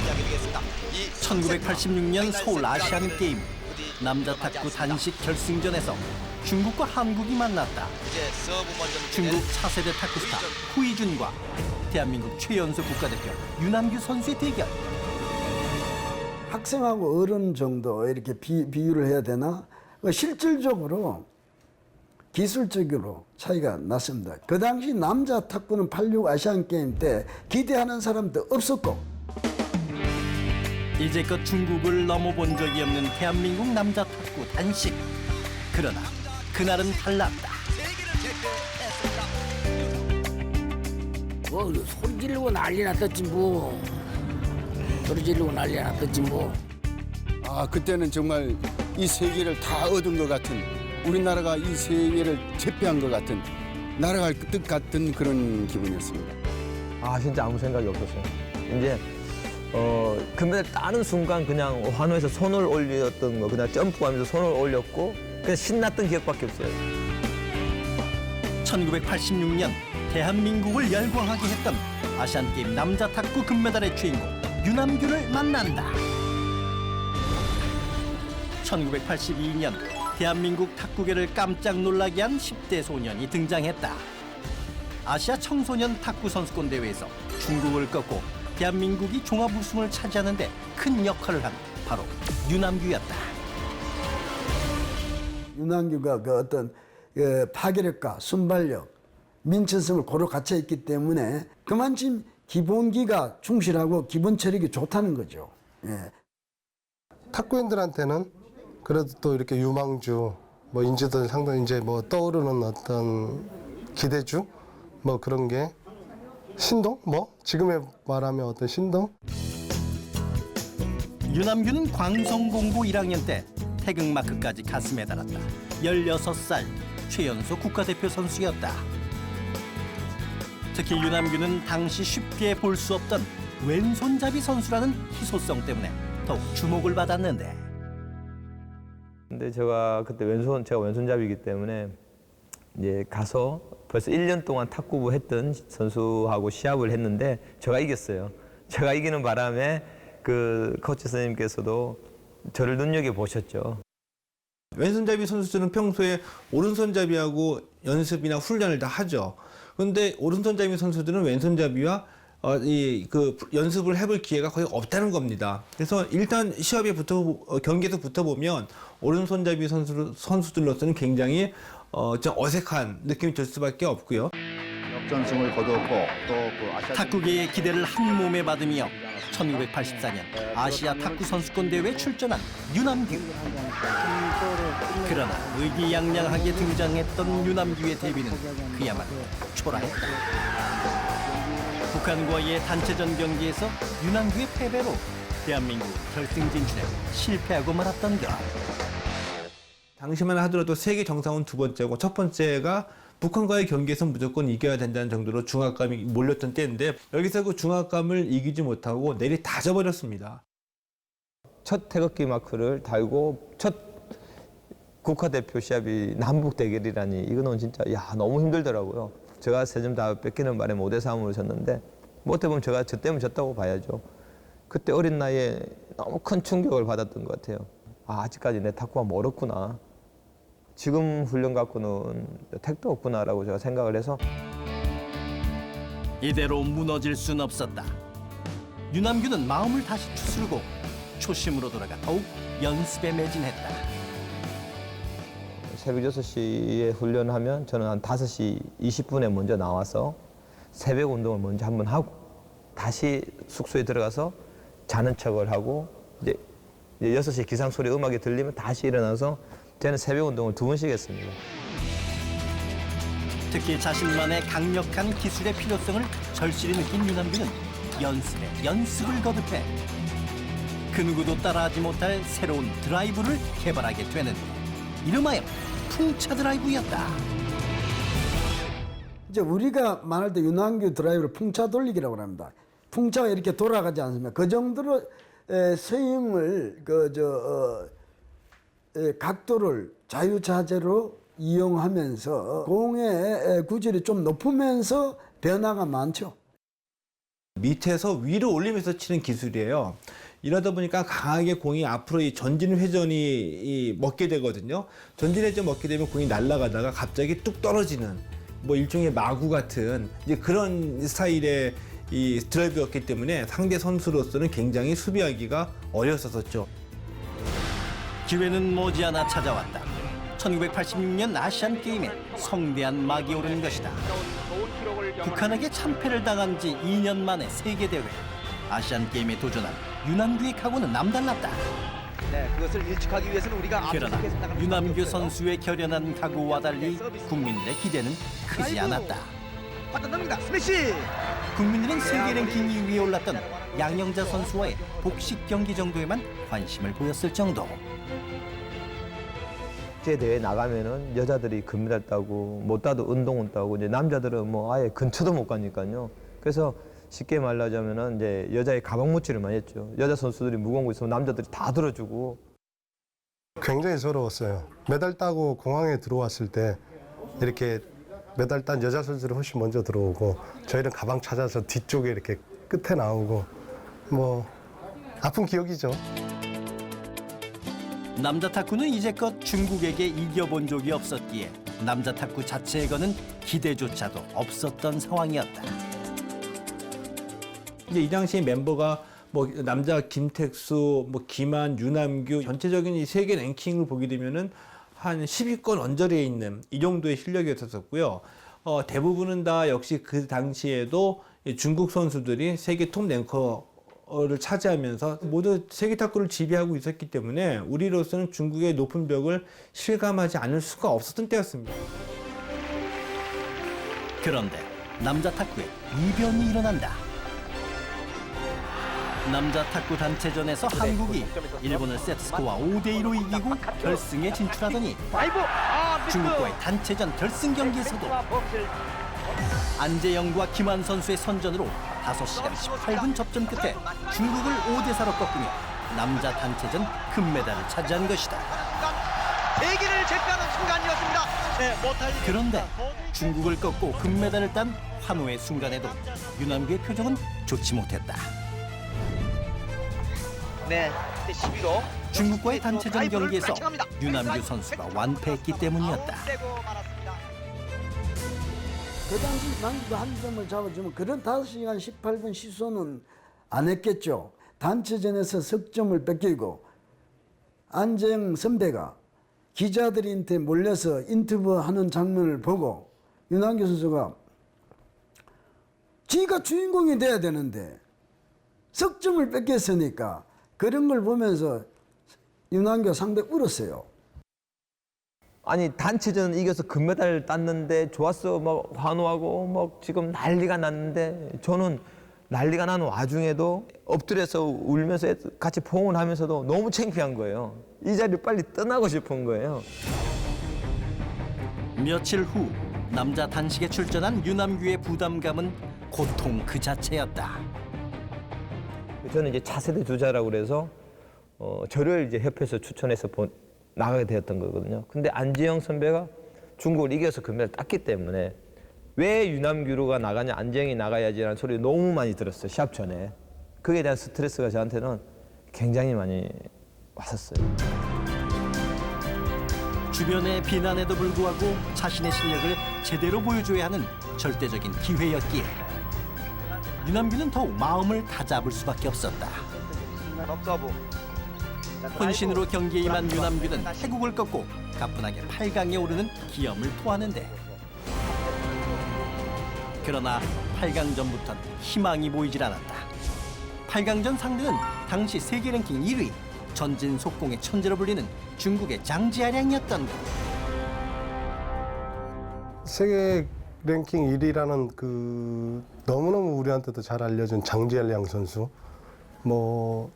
맞이하게 되겠습니다. 1986년 서울 아시안 게임 남자 탁구 단식 결승전에서 중국과 한국이 만났다. 이제 서브 먼저 중국 차세대 탁구 스타 후이준과 대한민국 최연소 국가대표 윤남규 선수의 대결. 학생하고 어른 정도 이렇게 비유를 해야 되나? 실질적으로 기술적으로 차이가 났습니다. 그 당시 남자 탁구는 86 아시안 게임 때 기대하는 사람도 없었고, 이제껏 중국을 넘어본 적이 없는 대한민국 남자 탁구 단식. 그러나 그날은 달랐다. 뭐 소리 지르고 난리 났었지 뭐. 소리 지르고 난리 났었지 뭐. 아, 그때는 정말 이 세계를 다 얻은 것 같은, 우리나라가 이 세계를 제패한 것 같은, 날아갈 뜻 같은 그런 기분이었습니다. 아, 진짜 아무 생각이 없었어요. 이제 금메달 따는 순간 그냥 환호해서 손을 올렸던 거, 그냥 점프하면서 손을 올렸고 그냥 신났던 기억밖에 없어요. 1986년 대한민국을 열광하게 했던 아시안게임 남자 탁구 금메달의 주인공 윤남규를 만난다. 1982년 대한민국 탁구계를 깜짝 놀라게 한 10대 소년이 등장했다. 아시아 청소년 탁구 선수권 대회에서 중국을 꺾고 대한민국이 종합 우승을 차지하는 데 큰 역할을 한 바로 윤남규였다. 윤남규가 그 어떤 파괴력과 순발력, 민첩성을 고루 갖춰 있기 때문에 그만큼 기본기가 충실하고 기본 체력이 좋다는 거죠. 예. 탁구인들한테는 그래도 또 이렇게 유망주, 뭐 인지도 상당히 이제 뭐 떠오르는 어떤 기대주, 뭐 그런 게 신동, 뭐 지금에 말하면 어떤 신동. 윤남규는 광성공고 1학년 때 태극마크까지 가슴에 달았다. 16살 최연소 국가대표 선수였다. 특히 윤남규는 당시 쉽게 볼 수 없던 왼손잡이 선수라는 희소성 때문에 더욱 주목을 받았는데, 근데 제가 그때 제가 왼손잡이기 때문에 이제 가서 벌써 1년 동안 탁구부 했던 선수하고 시합을 했는데 제가 이겼어요. 제가 이기는 바람에 그 코치 선생님께서도 저를 눈여겨보셨죠. 왼손잡이 선수들은 평소에 오른손잡이하고 연습이나 훈련을 다 하죠. 그런데 오른손잡이 선수들은 왼손잡이와 연습을 해볼 기회가 거의 없다는 겁니다. 그래서 일단 경기에서 붙어보면 오른손잡이 선수들로서는 굉장히 좀 어색한 느낌이 들 수밖에 없고요. 역전승을 거두었고 또그 아시아 탁구계의 기대를 한 몸에 받으며 1984년 아시아 탁구 선수권 대회에 출전한 윤남규. 그러나 의기양양하게 등장했던 윤남규의 데뷔는 그야말로 초라했다. 북한과의 단체전 경기에서 윤남규의 패배로 대한민국 결승 진출에 실패하고 말았던 것. 당시만 하더라도 세계 정상은 두 번째고 첫 번째가 북한과의 경기에서 무조건 이겨야 된다는 정도로 중압감이 몰렸던 때인데, 여기서 그 중압감을 이기지 못하고 내리 다져버렸습니다. 첫 태극기 마크를 달고 첫 국가대표 시합이 남북 대결이라니, 이거는 진짜 너무 힘들더라고요. 제가 3점 다 뺏기는 바람에 5대3으로 졌는데, 뭐 어떻게 보면 제가 저 때문에 졌다고 봐야죠. 그때 어린 나이에 너무 큰 충격을 받았던 것 같아요. 아직까지 내 탁구가 멀었구나. 지금 훈련 갖고는 택도 없구나라고 제가 생각을 해서. 이대로 무너질 순 없었다. 윤남규는 마음을 다시 추스르고 초심으로 돌아가 더욱 연습에 매진했다. 새벽 6시에 훈련하면 저는 한 5시 20분에 먼저 나와서 새벽 운동을 먼저 한번 하고 다시 숙소에 들어가서 자는 척을 하고 이제 6시 기상 소리 음악이 들리면 다시 일어나서 저는 새벽 운동을 2번씩 했습니다. 특히 자신만의 강력한 기술의 필요성을 절실히 느낀 윤남규는 연습에 연습을 거듭해 그 누구도 따라하지 못할 새로운 드라이브를 개발하게 되는데, 이름하여 풍차 드라이브였다. 이제 우리가 말할 때 윤남규 드라이브를 풍차 돌리기라고 합니다. 풍차가 이렇게 돌아가지 않습니까? 그 정도로 스윙을 각도를 자유자재로 이용하면서 공의 구질이 좀 높으면서 변화가 많죠. 밑에서 위로 올리면서 치는 기술이에요. 이러다 보니까 강하게 공이 앞으로 이 전진 회전이 먹게 되거든요. 전진 회전 먹게 되면 공이 날아가다가 갑자기 뚝 떨어지는 뭐 일종의 마구 같은 이제 그런 스타일의 이 드라이브였기 때문에 상대 선수로서는 굉장히 수비하기가 어려웠었죠. 기회는 머지않아 찾아왔다. 1986년 아시안 게임에 성대한 막이 오른 것이다. 북한에게 참패를 당한 지 2년 만에 세계대회. 아시안 게임에 도전한 유남규의 각오는 남달랐다. 네, 그것을 일축하기 위해서는 우리가 그러나 유남규 선수의 결연한 각오와 달리 국민들의 기대는 크지 않았다. 받아납니다. 스매시. 국민들은 세계 랭킹 2위에 올랐던 양영자 선수와의 복식 경기 정도에만 관심을 보였을 정도. 국제 대회 나가면은 여자들이 금메달 따고 못 따도 운동은 따고 이제 남자들은 뭐 아예 근처도 못 가니까요. 그래서 쉽게 말하자면은 이제 여자의 가방 묻지를 많이 했죠. 여자 선수들이 무거운 거 있으면 남자들이 다 들어주고. 굉장히 서러웠어요. 메달 따고 공항에 들어왔을 때 이렇게 메달 딴 여자 선수들이 훨씬 먼저 들어오고 저희는 가방 찾아서 뒤쪽에 이렇게 끝에 나오고 뭐 아픈 기억이죠. 남자 탁구는 이제껏 중국에게 이겨본 적이 없었기에 남자 탁구 자체에 거는 기대조차도 없었던 상황이었다. 이제 이 당시에 멤버가 뭐 남자 김택수, 뭐 김한, 유남규 전체적인 이 세계 랭킹을 보게 되면은 한 10위권 언저리에 있는 이 정도의 실력이었었고요. 대부분은 다 역시 그 당시에도 중국 선수들이 세계 톱 랭커를 차지하면서 모두 세계 탁구를 지배하고 있었기 때문에 우리로서는 중국의 높은 벽을 실감하지 않을 수가 없었던 때였습니다. 그런데 남자 탁구에 이변이 일어난다. 남자 탁구 단체전에서 한국이 일본을 세트스코어 5대2로 이기고 결승에 진출하더니 중국과의 단체전 결승 경기에서도 안재영과 김한 선수의 선전으로 5시간 18분 접전 끝에 중국을 5대4로 꺾으며 남자 단체전 금메달을 차지한 것이다. 대기를 제패하는 순간이었습니다. 네, 못할 그런데 중국을 꺾고 금메달을 딴 환호의 순간에도 유남규의 표정은 좋지 못했다. 네, 11호 중국과의 단체전 경기에서 유남규 선수가 완패했기 때문이었다. 그 당시 남규도 한 점을 잡아주면 그런 5시간 18분 시소는 안 했겠죠. 단체전에서 석점을 뺏기고 안재영 선배가 기자들한테 몰려서 인터뷰하는 장면을 보고 유남규 선수가 지가 주인공이 돼야 되는데 석점을 뺏겼으니까 그런 걸 보면서 유남규가 상당히 울었어요. 아니 단체전 이겨서 금메달 땄는데 좋았어 막 환호하고 막 지금 난리가 났는데 저는 난리가 난 와중에도 엎드려서 울면서 같이 포옹을 하면서도 너무 창피한 거예요. 이 자리를 빨리 떠나고 싶은 거예요. 며칠 후 남자 단식에 출전한 유남규의 부담감은 고통 그 자체였다. 저는 이제 차세대 주자라고 그래서 저를 이제 협회에서 추천해서 나가게 되었던 거거든요. 근데 안지영 선배가 중국을 이겨서 금메달 땄기 때문에 왜 유남규로가 나가냐, 안지영이 나가야지라는 소리 너무 많이 들었어요. 시합 전에. 그에 대한 스트레스가 저한테는 굉장히 많이 왔었어요. 주변의 비난에도 불구하고 자신의 실력을 제대로 보여줘야 하는 절대적인 기회였기에 유남규는 더욱 마음을 다잡을 수밖에 없었다. 혼신으로 경기에 임한 유남규는 태국을 꺾고 가뿐하게 8강에 오르는 기염을 토하는데 그러나 8강전부터는 희망이 보이질 않았다. 8강전 상대는 당시 세계 랭킹 1위 전진 속공의 천재로 불리는 중국의 장지아량이었던 것. 세계 랭킹 1위라는 그 너무너무 우리한테도 잘 알려진 장지알량 선수. 뭐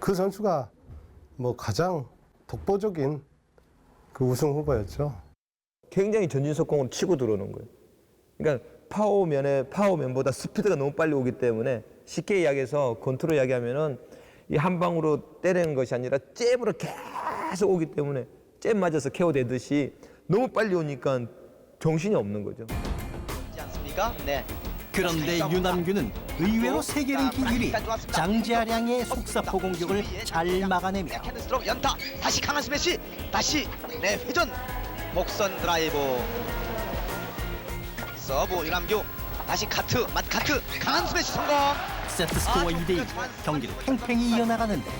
그 선수가 뭐 가장 독보적인 그 우승 후보였죠. 굉장히 전진 속공으로 치고 들어오는 거예요. 그러니까 파워맨보다 스피드가 너무 빨리 오기 때문에 쉽게 이야기해서 컨트롤 이야기하면은 이 한 방으로 때리는 것이 아니라 잽으로 계속 오기 때문에 잽 맞아서 KO 되듯이 너무 빨리 오니까 정신이 없는 거죠. 않습니까? 네. 그런데 유남규는 의외로 세계 랭킹 1위 장지아량의 속사포 공격을 잘 막아내며 캔스트로 연타. 다시 강한 스매시. 다시 회전. 복선 드라이브. 서브 유남규. 다시 카트. 카트. 강한 스매시 성공. 세트 스코어 2대2 경기를 팽팽히 이어나가는데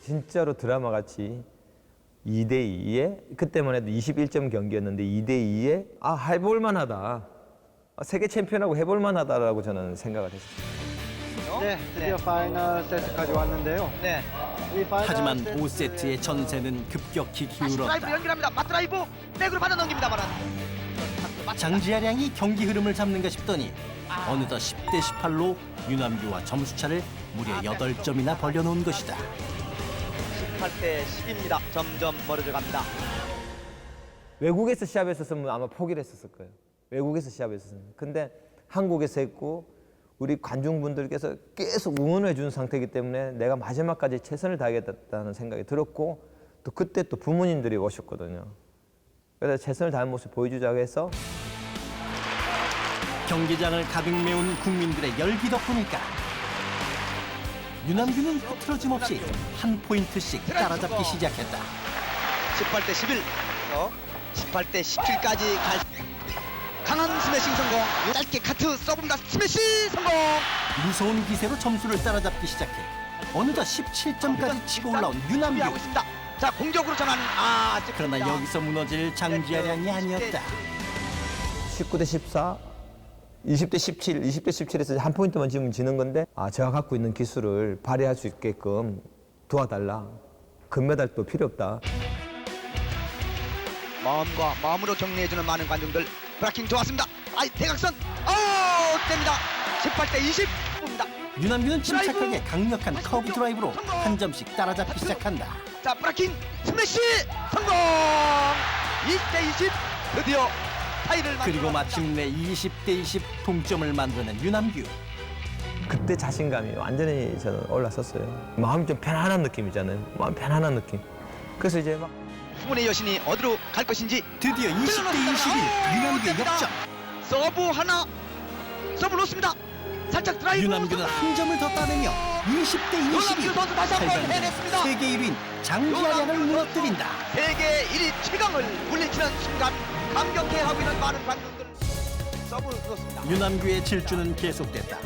진짜로 드라마 같이 2대2에 그때만 해도 21점 경기였는데 2대2에 해볼만 하다. 세계 챔피언하고 해볼만 하다라고 저는 생각을 했어요. 네, 드디어 파이널 세트까지 왔는데요. 네. 하지만 5세트의 전세는 급격히 다시 드라이브로 기울었다. 연결합니다. 맞드라이브. 백으로 받아 넘깁니다. 장지아량이 경기 흐름을 잡는가 싶더니 어느덧 10대 18로 유남규와 점수차를 무려 8점이나 벌려놓은 것이다. 18대 10입니다. 점점 멀어져 갑니다. 외국에서 시합했었으면 아마 포기를 했었을 거예요. 외국에서 시합했었으면. 근데 한국에서 했고 우리 관중분들께서 계속 응원해 준 상태이기 때문에 내가 마지막까지 최선을 다하겠다는 생각이 들었고 또 그때 또 부모님들이 오셨거든요. 그래서 최선을 다한 모습 보여주자고 해서 경기장을 가득 메운 국민들의 열기 덕분일까 유남규는 흐트러짐 없이 한 포인트씩 따라잡기 시작했다. 18대 11. 18대 17까지 갈. 강한 스매싱 성공. 짧게 카트 서브입니다. 스매시 성공. 무서운 기세로 점수를 따라잡기 시작해 어느덧 17점까지 치고 올라온 유남규. 하고 있습니다. 자, 공격으로 전환. 그러나 여기서 무너질 장지아량이 아니었다. 19대 14, 20대 17, 20대 17에서 한 포인트만 지면 지는 건데 제가 갖고 있는 기술을 발휘할 수 있게끔 도와달라. 금메달도 필요 없다. 마음으로 격려해주는 많은 관중들. 브라킹 좋았습니다. 대각선. 됩니다. 18대 20입니다. 유남규는 침착하게 강력한 커브 드라이브로 한 점씩 따라잡기 시작한다. 자, 브라킹 스매시 성공. 20대 20. 드디어 타이를 그리고 만들어갑니다. 마침내 20대 20 동점을 만들어낸 유남규. 그때 자신감이 완전히 저는 올라섰어요. 마음이 좀 편안한 느낌이잖아요. 마음 편안한 느낌. 그래서 이제 막 후문의 여신이 어디로 갈 것인지. 드디어 20대 21 유남규의 역전. 서브 하나. 서브 놓습니다. 살짝 드라이브. 유남규는 한 점을 더 따내며 20대 22 유남규 선수 다시 한번 해냈습니다. 세계 1위인 장지아량을 무너뜨린다. 세계 1위 최강을 물리치는 순간 감격해하고 있는 많은 관중들. 서브 놓습니다. 유남규의 질주는 계속됐다.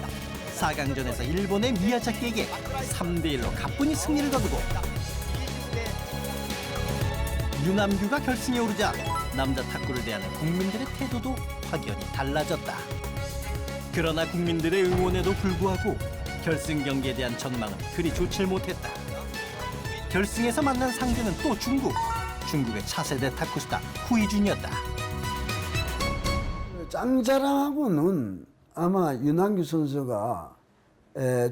4강전에서 일본의 미야자키에게 3대1로 가뿐히 승리를 거두고 유남규가 결승에 오르자 남자 탁구를 대하는 국민들의 태도도 확연히 달라졌다. 그러나 국민들의 응원에도 불구하고 결승 경기에 대한 전망은 그리 좋질 못했다. 결승에서 만난 상대는 또 중국. 중국의 차세대 탁구스타 후이준이었다. 짱자랑하고는 아마 유남규 선수가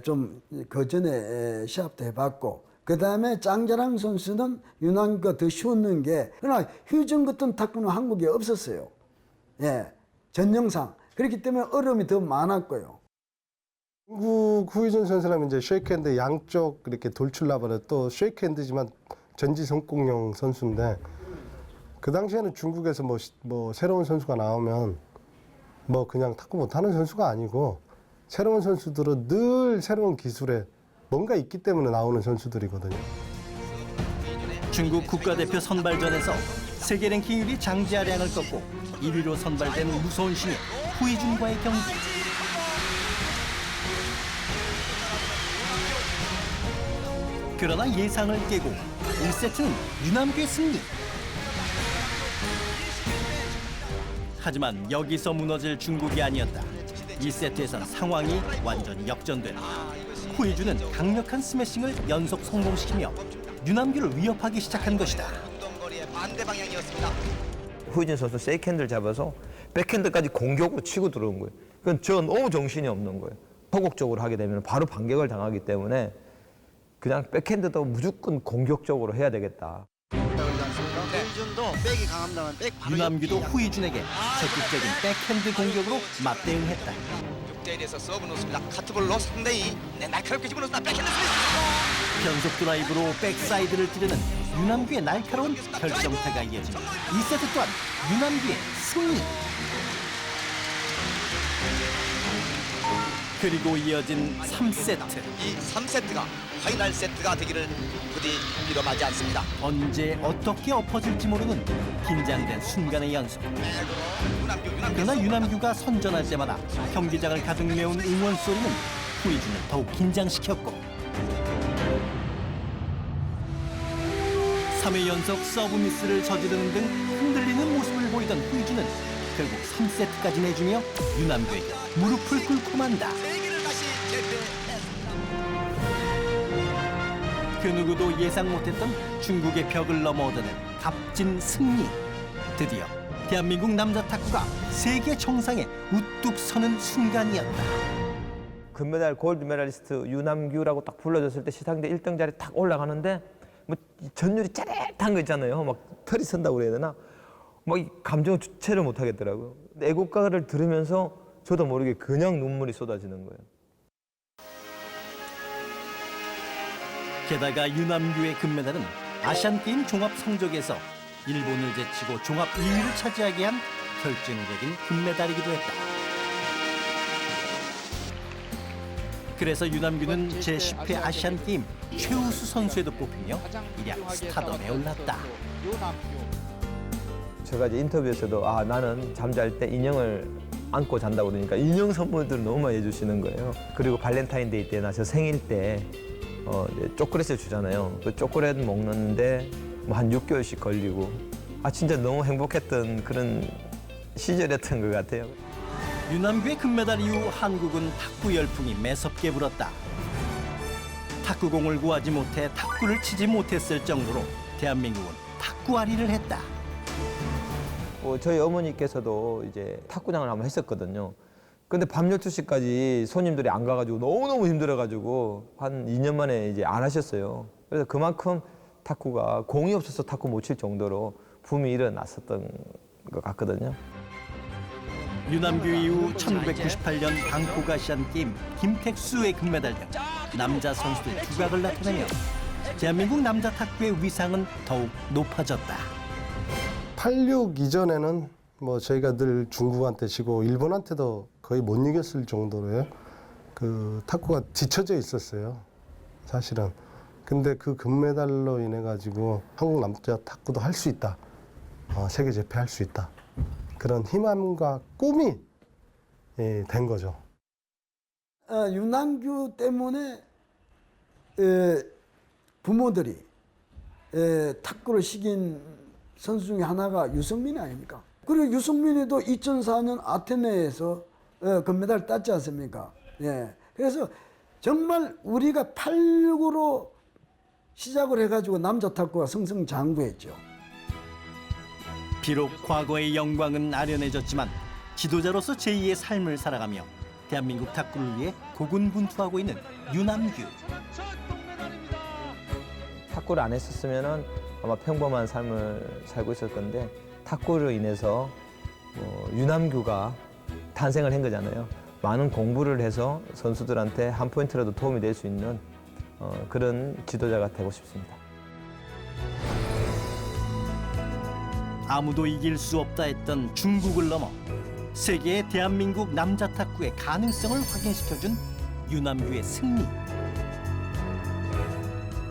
좀 그 전에 시합도 해봤고 그 다음에 짱자랑 선수는 유남규가 더 쉬웠는 게 그러나 휴전 같은 탁구는 한국에 없었어요. 전형상 그렇기 때문에 어려움이 더 많았고요. 중국 후이준 선수라면 이제 쉐이크핸드 양쪽 이렇게 돌출라바를 또 쉐이크핸드지만 전지성공용 선수인데 그 당시에는 중국에서 뭐 새로운 선수가 나오면 뭐 그냥 탁구 못하는 선수가 아니고 새로운 선수들은 늘 새로운 기술에 뭔가 있기 때문에 나오는 선수들이거든요. 중국 국가대표 선발전에서 세계 랭킹 1위 장지아량을 꺾고 1위로 선발된 무서운 신예 후이준과의 경기. 그러나 예상을 깨고 1세트는 유남규의 승리. 하지만 여기서 무너질 중국이 아니었다. 2세트에선 상황이 완전히 역전됐다. 후이준은 강력한 스매싱을 연속 성공시키며 유남규를 위협하기 시작한 것이다. 반대 방향이었습니다. 후이준 선수 세이크핸드를 잡아서 백핸드까지 공격으로 치고 들어온 거예요. 그건 저 너무 정신이 없는 거예요. 소극적으로 하게 되면 바로 반격을 당하기 때문에 그냥 백핸드도 무조건 공격적으로 해야 되겠다. 후이준도 백이 강합니다만 백 바로 유남규도 후이준에게 적극적인 백핸드 공격으로 맞대응했다. 6대1에서 서브 놓습니다. 카트볼로 3대2. 날카롭게 집어넣습니다. 백핸드 스매시. 변속 드라이브로 백사이드를 찌르는 유남규의 날카로운 결정타가 이어지며 2세트 또한 유남규의 승리. 그리고 이어진 3세트. 이 3세트가 파이널 세트가 되기를 부디 빌어마지 않습니다. 언제 어떻게 엎어질지 모르는 긴장된 순간의 연속. 그러나 유남규가 선전할 때마다 경기장을 가득 메운 응원 소리는 후이준을 더욱 긴장시켰고 3회 연속 서브 미스를 저지르는 등 흔들리는 모습을 보이던 후이준은 결국 3세트까지 내주며 유남규에게 무릎을 꿇고 만다. 그 누구도 예상 못했던 중국의 벽을 넘어오드는 값진 승리. 드디어 대한민국 남자 탁구가 세계 정상에 우뚝 서는 순간이었다. 금메달 골드 메달리스트 유남규라고 딱 불러줬을 때 시상대 1등 자리에 탁 올라가는데 뭐 전율이 짜릿한 거 있잖아요. 막 털이 선다고 그래야 되나? 막 이 감정을 주체를 못 하겠더라고요. 애국가를 들으면서 저도 모르게 그냥 눈물이 쏟아지는 거예요. 게다가 유남규의 금메달은 아시안게임 종합 성적에서 일본을 제치고 종합 2위를 차지하게 한 결정적인 금메달이기도 했다. 그래서 유남규는 제10회 아시안게임 최우수 선수에도 뽑히며 일약 스타덤에 올랐다. 제가 이제 인터뷰에서도 나는 잠잘 때 인형을 안고 잔다고 그러니까 인형 선물들을 너무 많이 해주시는 거예요. 그리고 발렌타인데이 때나 저 생일 때 이제 초콜릿을 주잖아요. 그 초콜릿 먹는데 뭐 한 6개월씩 걸리고 진짜 너무 행복했던 그런 시절이었던 것 같아요. 유남규의 금메달 이후 한국은 탁구 열풍이 매섭게 불었다. 탁구공을 구하지 못해 탁구를 치지 못했을 정도로 대한민국은 탁구아리를 했다. 저희 어머니께서도 이제 탁구장을 한번 했었거든요. 근데 밤 12시까지 손님들이 안 가가지고 너무너무 힘들어가지고 한 2년 만에 이제 안 하셨어요. 그래서 그만큼 탁구가 공이 없어서 탁구 못 칠 정도로 붐이 일어났었던 것 같거든요. 유남규 이후 1998년 방콕 아시안게임 김택수의 금메달 등 남자 선수들 두각을 나타내며 대한민국 남자 탁구의 위상은 더욱 높아졌다. 86 이전에는 뭐 저희가 늘 중국한테 지고 일본한테도 거의 못 이겼을 정도로요. 그 탁구가 뒤처져 있었어요. 사실은. 근데 그 금메달로 인해 가지고 한국 남자 탁구도 할 수 있다. 세계 제패할 수 있다. 그런 희망과 꿈이 된 거죠. 유남규 때문에 부모들이 탁구를 시킨 선수 중에 하나가 유성민이 아닙니까? 그리고 유성민이도 2004년 아테네에서 금메달 땄지 않습니까? 예. 그래서 정말 우리가 86으로 시작을 해가지고 남자 탁구가 승승장구했죠. 비록 과거의 영광은 아련해졌지만 지도자로서 제2의 삶을 살아가며 대한민국 탁구를 위해 고군분투하고 있는 유남규. 탁구를 안 했었으면은 아마 평범한 삶을 살고 있을 건데 탁구로 인해서 유남규가 탄생을 한 거잖아요. 많은 공부를 해서 선수들한테 한 포인트라도 도움이 될 수 있는 그런 지도자가 되고 싶습니다. 아무도 이길 수 없다 했던 중국을 넘어 세계의 대한민국 남자 탁구의 가능성을 확인시켜준 유남규의 승리.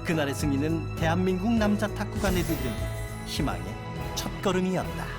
그날의 승리는 대한민국 남자 탁구가 내디딘 희망의 첫걸음이었다.